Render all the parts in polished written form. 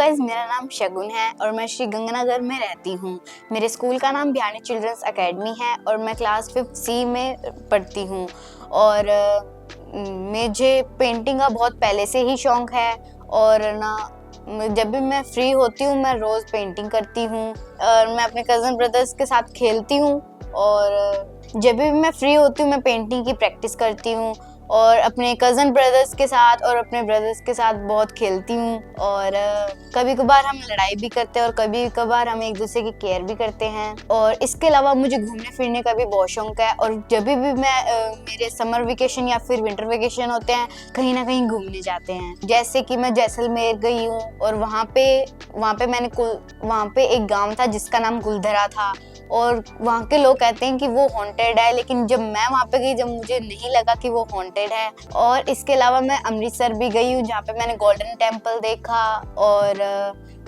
Guys, मेरा नाम शगुन है और मैं श्री गंगानगर में रहती हूँ। मेरे स्कूल का नाम बिहानी चिल्ड्रंस एकेडमी है और मैं क्लास 5th C में पढ़ती हूँ। और मुझे पेंटिंग का बहुत पहले से ही शौक है और ना जब भी मैं फ्री होती हूँ मैं रोज़ पेंटिंग करती हूँ और मैं अपने कज़न ब्रदर्स के साथ खेलती हूँ। और जब भी मैं फ्री होती हूँ मैं पेंटिंग की प्रैक्टिस करती हूँ और अपने कज़न ब्रदर्स के साथ और अपने ब्रदर्स के साथ बहुत खेलती हूँ। और कभी कभार हम लड़ाई भी करते हैं और कभी कभार हम एक दूसरे की केयर भी करते हैं। और इसके अलावा मुझे घूमने फिरने का भी बहुत शौक है और जब भी मैं मेरे समर वेकेशन या फिर विंटर वेकेशन होते हैं कहीं ना कहीं घूमने जाते हैं। जैसे कि मैं जैसलमेर गई हूँ और वहाँ पे एक गाँव था जिसका नाम गुलधरा था और वहाँ के लोग कहते हैं कि वो हॉन्टेड है, लेकिन जब मैं वहाँ पे गई जब मुझे नहीं लगा कि वो हॉन्टेड है। और इसके अलावा मैं अमृतसर भी गई हूँ जहाँ पे मैंने गोल्डन टेम्पल देखा और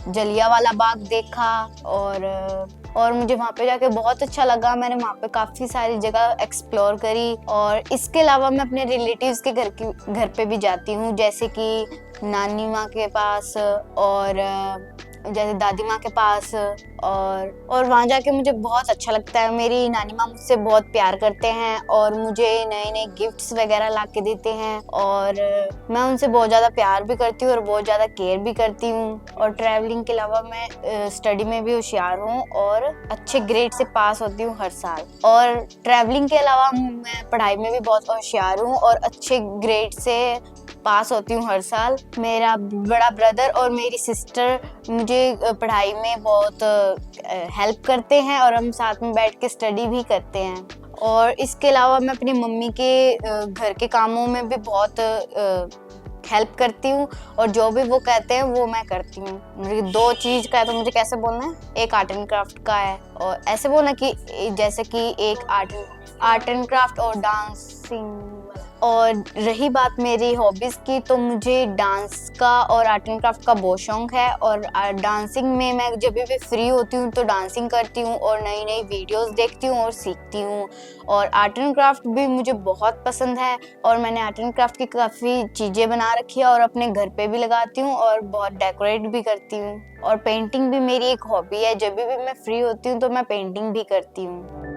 जलियांवाला बाग देखा और मुझे वहाँ पे जाके बहुत अच्छा लगा। मैंने वहाँ पे काफ़ी सारी जगह एक्सप्लोर करी और इसके अलावा मैं अपने रिलेटिव्स के घर पे भी जाती हूँ, जैसे कि नानी माँ के पास और जैसे दादी माँ के पास। और वहाँ जाके मुझे बहुत अच्छा लगता है। मेरी नानी माँ मुझसे बहुत प्यार करते हैं और मुझे नए नए गिफ्ट्स वगैरह ला के देते हैं और मैं उनसे बहुत ज़्यादा प्यार भी करती हूँ और बहुत ज़्यादा केयर भी करती हूँ। और ट्रैवलिंग के अलावा मैं स्टडी में भी होशियार हूँ और अच्छे ग्रेड से पास होती हूँ हर साल। और ट्रैवलिंग के अलावा मैं पढ़ाई में भी बहुत होशियार हूँ और अच्छे ग्रेड से पास होती हूँ हर साल। मेरा बड़ा ब्रदर और मेरी सिस्टर मुझे पढ़ाई में बहुत हेल्प करते हैं और हम साथ में बैठ के स्टडी भी करते हैं। और इसके अलावा मैं अपनी मम्मी के घर के कामों में भी बहुत हेल्प करती हूँ और जो भी वो कहते हैं वो मैं करती हूँ। मुझे 2 चीज़ का है तो मुझे कैसे बोलना है, एक आर्ट एंड क्राफ्ट का है और ऐसे बोलना कि जैसे कि एक आर्ट एंड क्राफ्ट और डांसिंग। और रही बात मेरी हॉबीज़ की तो मुझे डांस का और आर्ट एंड क्राफ्ट का बहुत शौक है। और डांसिंग में मैं जब भी फ्री होती हूँ तो डांसिंग करती हूँ और नई नई वीडियोस देखती हूँ और सीखती हूँ। और आर्ट एंड क्राफ्ट भी मुझे बहुत पसंद है और मैंने आर्ट एंड क्राफ्ट की काफ़ी चीज़ें बना रखी है और अपने घर पे भी लगाती हूँ और बहुत डेकोरेट भी करती हूँ। और पेंटिंग भी मेरी एक हॉबी है, जब भी मैं फ्री होती हूँ तो मैं पेंटिंग भी करती हूँ।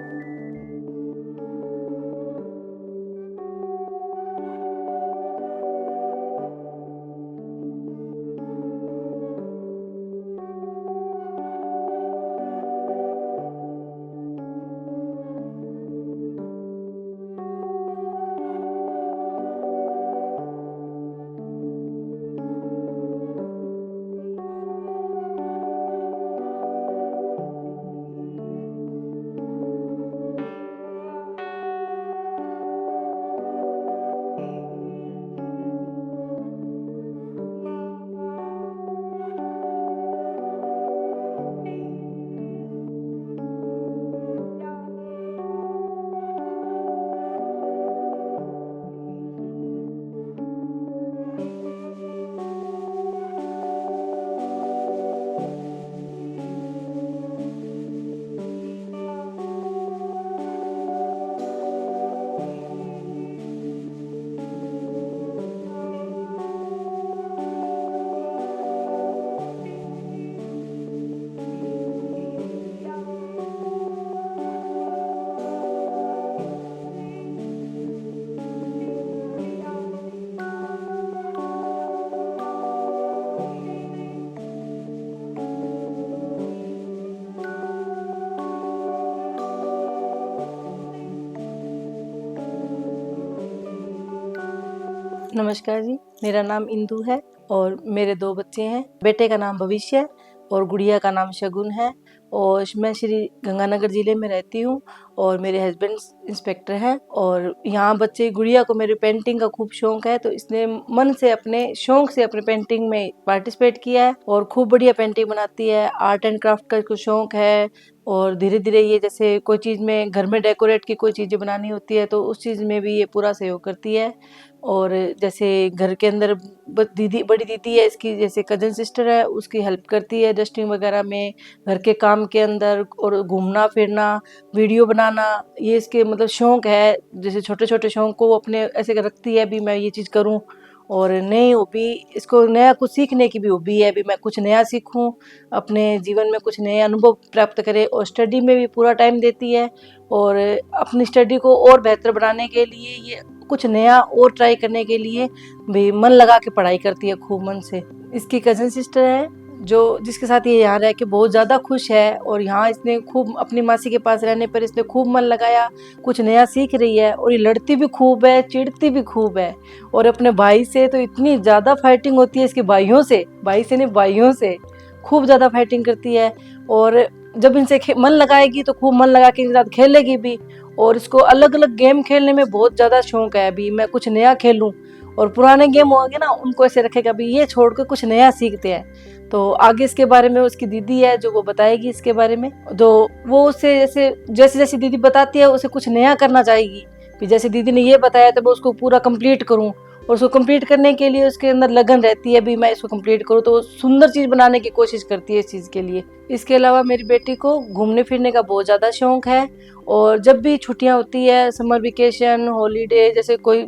नमस्कार जी, मेरा नाम इंदु है और मेरे 2 बच्चे हैं। बेटे का नाम भविष्य और गुड़िया का नाम शगुन है और मैं श्री गंगानगर ज़िले में रहती हूँ और मेरे हस्बैंड इंस्पेक्टर हैं। और यहाँ गुड़िया को मेरे पेंटिंग का खूब शौक है तो इसने मन से अपने शौक से अपने पेंटिंग में पार्टिसिपेट किया है और खूब बढ़िया पेंटिंग बनाती है। आर्ट एंड क्राफ्ट का इसको शौक है और धीरे धीरे ये जैसे कोई चीज़ में घर में डेकोरेट की कोई चीज़ें बनानी होती है तो उस चीज़ में भी ये पूरा सहयोग करती है। और जैसे घर के अंदर बड़ी दीदी है इसकी, जैसे कजन सिस्टर है, उसकी हेल्प करती है डस्टिंग वगैरह में, घर के काम के अंदर। और घूमना फिरना, वीडियो बनाना, ये इसके मतलब शौक है। जैसे छोटे छोटे शौक को वो अपने ऐसे रखती है भी मैं ये चीज़ करूँ और नई हॉबी, इसको नया कुछ सीखने की भी हॉबी है, भी मैं कुछ नया सीखूं, अपने जीवन में कुछ नए अनुभव प्राप्त करे, और स्टडी में भी पूरा टाइम देती है। और अपनी स्टडी को और बेहतर बनाने के लिए ये कुछ नया और ट्राई करने के लिए भी मन लगा के पढ़ाई करती है खूब मन से। इसकी कज़न सिस्टर है जो जिसके साथ ये यहाँ रह के बहुत ज़्यादा खुश है, और यहाँ इसने खूब अपनी मासी के पास रहने पर इसने खूब मन लगाया, कुछ नया सीख रही है। और ये लड़ती भी खूब है, चिढ़ती भी खूब है, और अपने भाई से तो इतनी ज़्यादा फाइटिंग होती है इसके भाइयों से, भाई से नहीं भाइयों से खूब ज़्यादा फाइटिंग करती है। और जब इनसे मन लगाएगी तो खूब मन लगा के इनके साथ खेलेगी भी, और इसको अलग अलग गेम खेलने में बहुत ज़्यादा शौक है। अभी मैं कुछ नया खेलूं, और पुराने गेम होंगे ना उनको ऐसे रखेगा अभी ये छोड़ कर कुछ नया सीखते हैं। तो आगे इसके बारे में उसकी दीदी है जो वो बताएगी इसके बारे में, जो वो उससे जैसे जैसे दीदी बताती है उसे कुछ नया करना चाहेगी। फिर जैसे दीदी ने ये बताया तो मैं उसको पूरा कंप्लीट करूँ, और उसको कंप्लीट करने के लिए उसके अंदर लगन रहती है, भी मैं इसको कंप्लीट करूँ, तो सुंदर चीज़ बनाने की कोशिश करती है इस चीज़ के लिए। इसके अलावा मेरी बेटी को घूमने फिरने का बहुत ज़्यादा शौक है, और जब भी छुट्टियां होती है, समर वेकेशन, हॉलीडे, जैसे कोई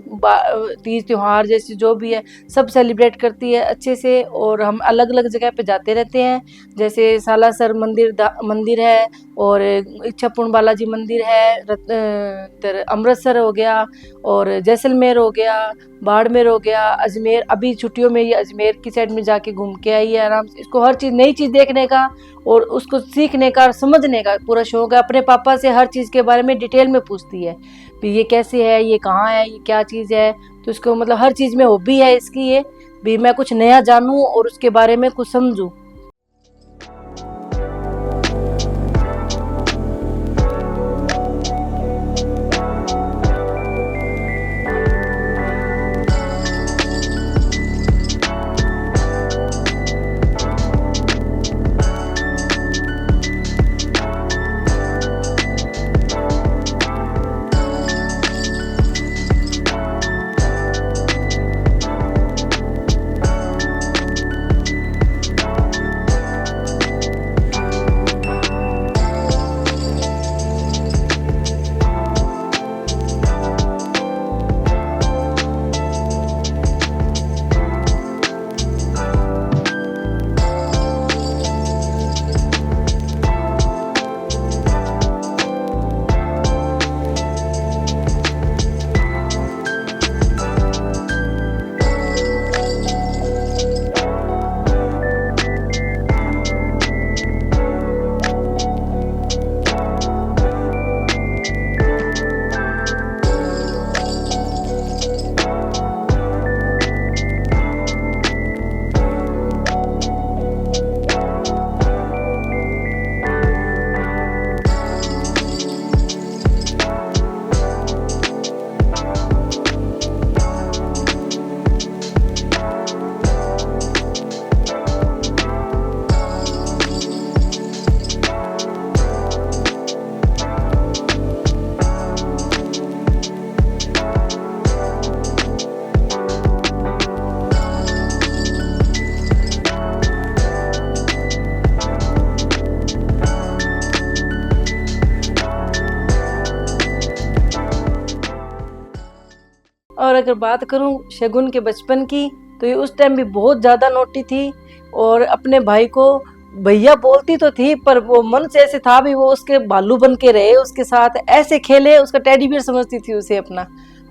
तीज त्योहार जैसे जो भी है सब सेलिब्रेट करती है अच्छे से। और हम अलग अलग जगह पे जाते रहते हैं, जैसे सालासर मंदिर है, और इच्छापुर बालाजी मंदिर है, इधर अमृतसर हो गया, और जैसलमेर हो गया, बाड़मेर हो गया, अजमेर। अभी छुट्टियों में ये अजमेर की साइड में जाके घूम के आई है आराम से। इसको हर चीज़ नई चीज़ देखने का और उसको सीखने का और समझने का पूरा शौक है। अपने पापा से हर चीज़ के बारे में डिटेल में पूछती है, भी ये कैसे है, ये कहाँ है, ये क्या चीज़ है। तो इसको मतलब हर चीज़ में हॉबी है इसकी ये, भी मैं कुछ नया जानूँ और उसके बारे में कुछ समझूँ। और अगर बात करूं शगुन के बचपन की, तो ये उस टाइम भी बहुत ज़्यादा नोटी थी, और अपने भाई को भैया बोलती तो थी पर वो मन से ऐसे था भी वो उसके भालू बन के रहे, उसके साथ ऐसे खेले, उसका टेडी बियर समझती थी उसे अपना।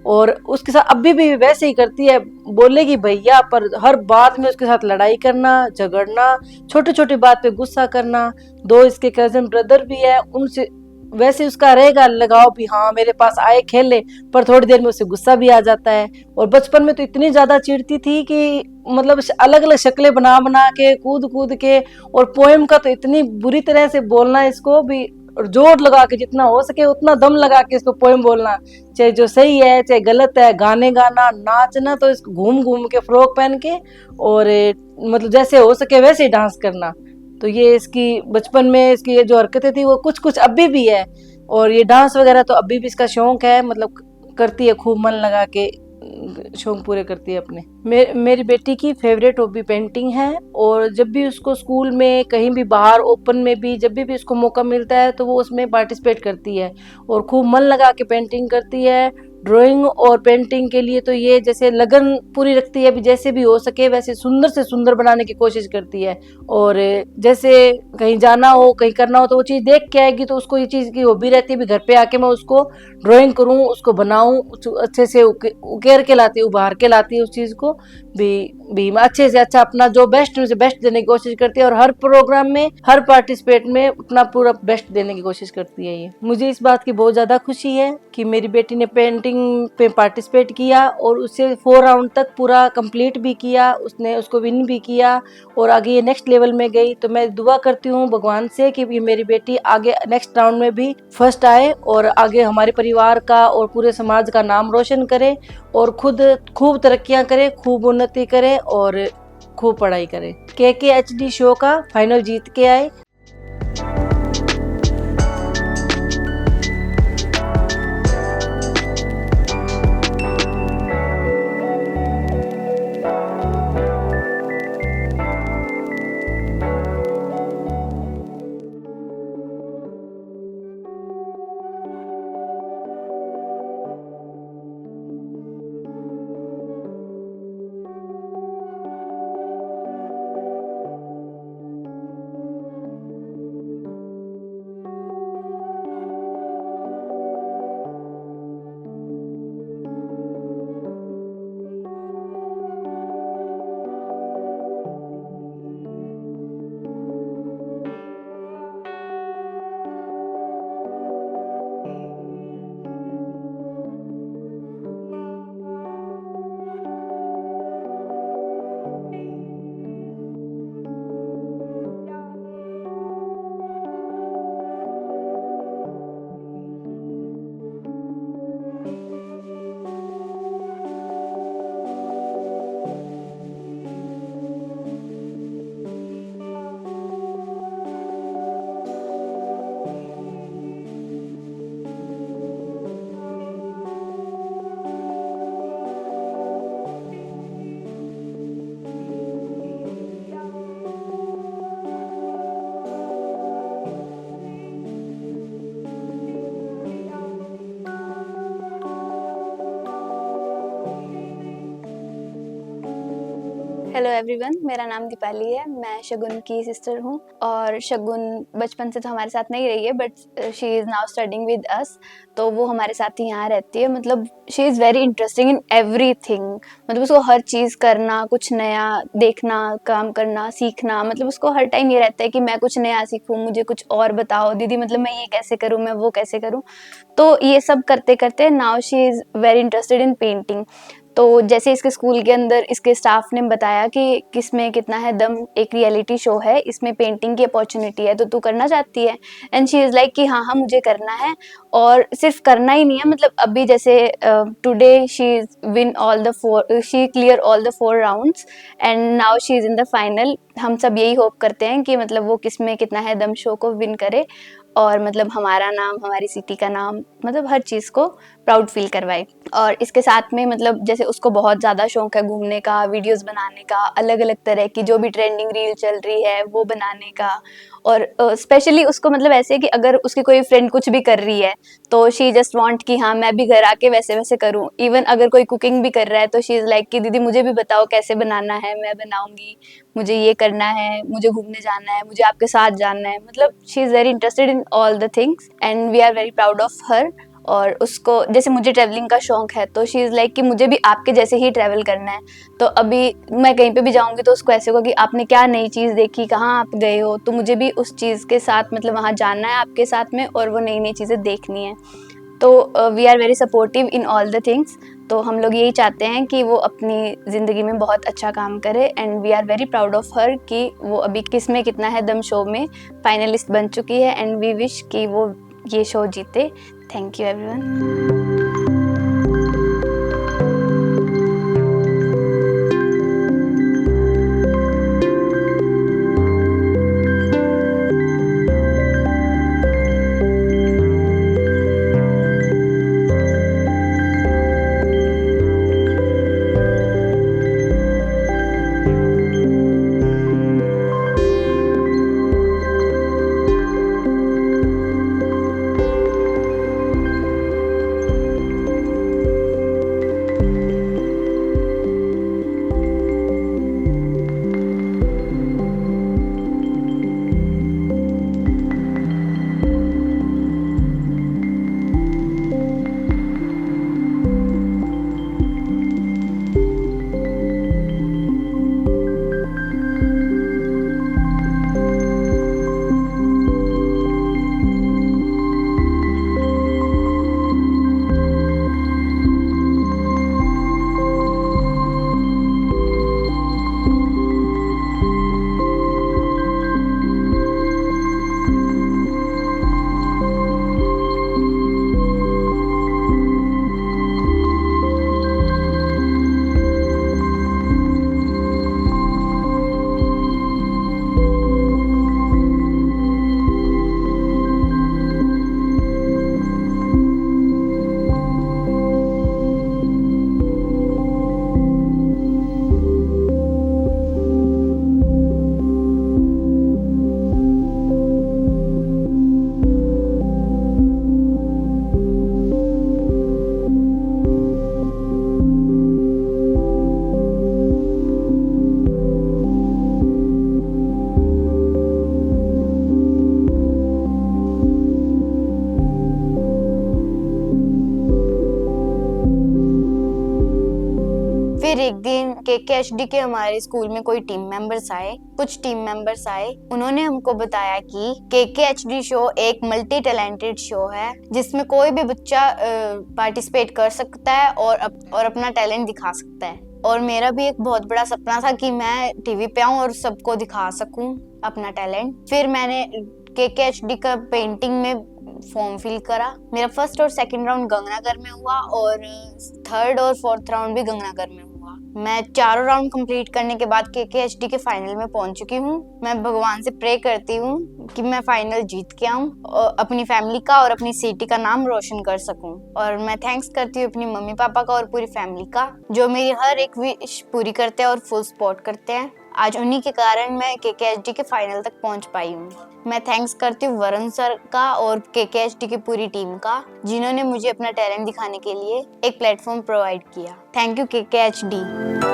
और उसके साथ अभी भी वैसे ही करती है, बोलेगी भैया पर हर बात में उसके साथ लड़ाई करना, झगड़ना, छोटी छोटी बात पे गुस्सा करना। दो इसके कजन ब्रदर भी है, उनसे वैसे उसका रहेगा लगाव भी, हाँ मेरे पास आए खेले, पर थोड़ी देर में उसे गुस्सा भी आ जाता है। और बचपन में तो इतनी ज्यादा चिढ़ती थी कि मतलब अलग अलग शक्लें बना बना के, कूद कूद के, और पोएम का तो इतनी बुरी तरह से बोलना इसको भी, और जोर लगा के जितना हो सके उतना दम लगा के इसको पोएम बोलना, चाहे जो सही है चाहे गलत है, गाने गाना, नाचना, तो इसको घूम घूम के फ्रॉक पहन के, और मतलब जैसे हो सके वैसे ही डांस करना। तो ये इसकी बचपन में इसकी ये जो हरकतें थी वो कुछ कुछ अभी भी है, और ये डांस वगैरह तो अभी भी इसका शौक है, मतलब करती है खूब मन लगा के, शौक पूरे करती है अपने। मेरी बेटी की फेवरेट हॉबी पेंटिंग है, और जब भी उसको स्कूल में कहीं भी बाहर ओपन में भी जब भी उसको मौका मिलता है तो वो उसमें पार्टिसिपेट करती है, और खूब मन लगा के पेंटिंग करती है, ड्राइंग और पेंटिंग के लिए तो ये जैसे लगन पूरी रखती है, भी जैसे भी हो सके वैसे सुंदर से सुंदर बनाने की कोशिश करती है। और जैसे कहीं जाना हो, कहीं करना हो, तो वो चीज़ देख के आएगी, तो उसको ये चीज़ की हॉबी रहती है भी घर पे आके मैं उसको ड्राइंग करूँ, उसको बनाऊँ, अच्छे से उकेर के लाती है, उभार के लाती है उस चीज़ को भी अच्छे से अच्छा अपना जो बेस्ट में से बेस्ट देने की कोशिश करती है, और हर प्रोग्राम में, हर पार्टिसिपेट में अपना पूरा बेस्ट देने की कोशिश करती है। ये मुझे इस बात की बहुत ज़्यादा खुशी है कि मेरी बेटी ने पेंटिंग पे पार्टिसिपेट किया और उसे 4 राउंड तक पूरा कंप्लीट भी किया, उसने उसको विन भी किया और आगे ये नेक्स्ट लेवल में गई। तो मैं दुआ करती हूँ भगवान से कि ये मेरी बेटी आगे नेक्स्ट राउंड में भी फर्स्ट आए और आगे हमारे परिवार का और पूरे समाज का नाम रोशन करे और खुद खूब तरक्कियां करे, खूब उन्नति करे और खूब पढ़ाई करे। KKHD शो का फाइनल जीत के आए। हेलो एवरीवन, मेरा नाम दीपाली है। मैं शगुन की सिस्टर हूँ और शगुन बचपन से तो हमारे साथ नहीं रही है, but she is now studying with us. तो वो हमारे साथ ही यहाँ रहती है। मतलब she is very interesting in everything. मतलब उसको हर चीज़ करना, कुछ नया देखना, काम करना, सीखना, मतलब उसको हर टाइम ये रहता है कि मैं कुछ नया सीखूँ, मुझे कुछ और बताओ दीदी, मतलब मैं ये कैसे करूँ, मैं वो कैसे करूँ। तो ये सब करते करते now she is very interested in painting. तो जैसे इसके स्कूल के अंदर इसके स्टाफ ने बताया कि किसमें कितना है दम, एक रियलिटी शो है, इसमें पेंटिंग की अपॉर्चुनिटी है, तो तू करना चाहती है। एंड शी इज़ लाइक कि हाँ हाँ मुझे करना है। और सिर्फ करना ही नहीं है, मतलब अभी जैसे today she win all the 4, she clear all the 4 rounds and now she is in the final. हम सब यही होप करते हैं कि मतलब वो किसमें कितना है दम शो को विन करे और मतलब हमारा नाम, हमारी सिटी का नाम, मतलब हर चीज़ को प्राउड फील करवाए। और इसके साथ में मतलब जैसे उसको बहुत ज़्यादा शौक है घूमने का, वीडियोस बनाने का, अलग अलग तरह की जो भी ट्रेंडिंग रील चल रही है वो बनाने का। और स्पेशली उसको मतलब ऐसे है कि अगर उसकी कोई फ्रेंड कुछ भी कर रही है तो शी जस्ट वांट कि हाँ मैं भी घर आके वैसे वैसे करूँ। इवन अगर कोई कुकिंग भी कर रहा है तो शी इज़ लाइक कि दीदी मुझे भी बताओ कैसे बनाना है, मैं बनाऊंगी, मुझे ये करना है, मुझे घूमने जाना है, मुझे आपके साथ जाना है। मतलब she is very interested in all the things and we are very proud of her. और उसको जैसे मुझे ट्रैवलिंग का शौक है तो शी इज़ लाइक कि मुझे भी आपके जैसे ही ट्रैवल करना है। तो अभी मैं कहीं पे भी जाऊंगी तो उसको ऐसे होगा कि आपने क्या नई चीज़ देखी, कहाँ आप गए हो, तो मुझे भी उस चीज़ के साथ मतलब वहाँ जाना है आपके साथ में और वो नई नई चीज़ें देखनी है। तो we are very supportive in all the things. तो हम लोग यही चाहते हैं कि वो अपनी ज़िंदगी में बहुत अच्छा काम करे and we are very proud of her कि वो अभी किसमें कितना है दम शो में फाइनलिस्ट बन चुकी है एंड वी विश कि वो ये शो जीते। Thank you everyone. फिर एक दिन KKHD के हमारे स्कूल में कोई टीम मेंबर्स आए, कुछ टीम मेंबर्स आए। उन्होंने हमको बताया कि KKHD शो एक मल्टी टैलेंटेड शो है जिसमें कोई भी बच्चा पार्टिसिपेट कर सकता है और अपना टैलेंट दिखा सकता है। और मेरा भी एक बहुत बड़ा सपना था कि मैं टीवी पे आऊं और सबको दिखा सकूं अपना टैलेंट। फिर मैंने KKHD का पेंटिंग में फॉर्म फिल करा। मेरा फर्स्ट और सेकंड राउंड गंगानगर में हुआ और थर्ड और फोर्थ राउंड भी गंगानगर में हुआ। मैं चारों राउंड कंप्लीट करने के बाद KKHD के फाइनल में पहुंच चुकी हूँ। मैं भगवान से प्रे करती हूँ कि मैं फाइनल जीत के आऊँ और अपनी फैमिली का और अपनी सिटी का नाम रोशन कर सकूं। और मैं थैंक्स करती हूँ अपनी मम्मी पापा का और पूरी फैमिली का, जो मेरी हर एक विश पूरी करते हैं और फुल सपोर्ट करते हैं। आज उन्हीं के कारण मैं KKHD के फाइनल तक पहुंच पाई हूँ। मैं थैंक्स करती हूँ वरुण सर का और KKHD की पूरी टीम का, जिन्होंने मुझे अपना टैलेंट दिखाने के लिए एक प्लेटफॉर्म प्रोवाइड किया। Thank you KKHD।